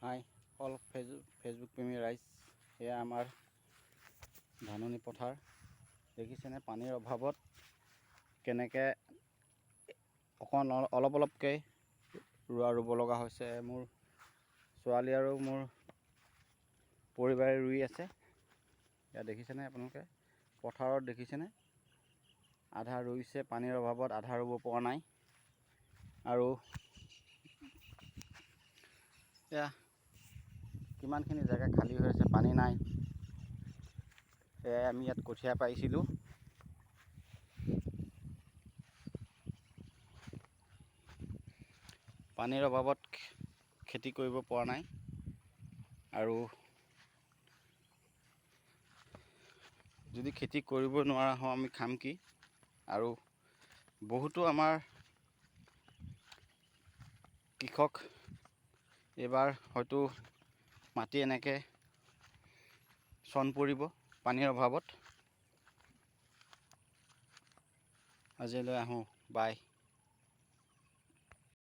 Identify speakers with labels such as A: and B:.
A: হাই all Facebook প্ৰেমী ৰাইজ, এয়া আমাৰ ধাননি পথাৰ দেখিছেনে? পানীৰ অভাৱত কেনেকৈ অলপকৈ ৰুব লগা হৈছে। মোৰ ছোৱালী আৰু মোৰ পৰিবাৰে ৰুই আছে। এয়া দেখিছেনে আপোনালোকে? পথাৰত দেখিছেনে? আধা ৰুইছে, পানীৰ অভাৱত আধা ৰুব পৰা নাই। আৰু এয়া কিমানখিনি জেগা খালী হৈ আছে, পানী নাই। এয়াই আমি ইয়াত কঠীয়া পাৰিছিলোঁ। পানীৰ অভাৱত খেতি কৰিব পৰা নাই। আৰু যদি খেতি কৰিব নোৱাৰা হওঁ আমি খাম কি? আৰু বহুতো আমাৰ কৃষক এইবাৰ হয়তো মাটি এনেকৈ চন পৰিব পানীৰ অভাৱত। আজিলৈ আহোঁ, বাই।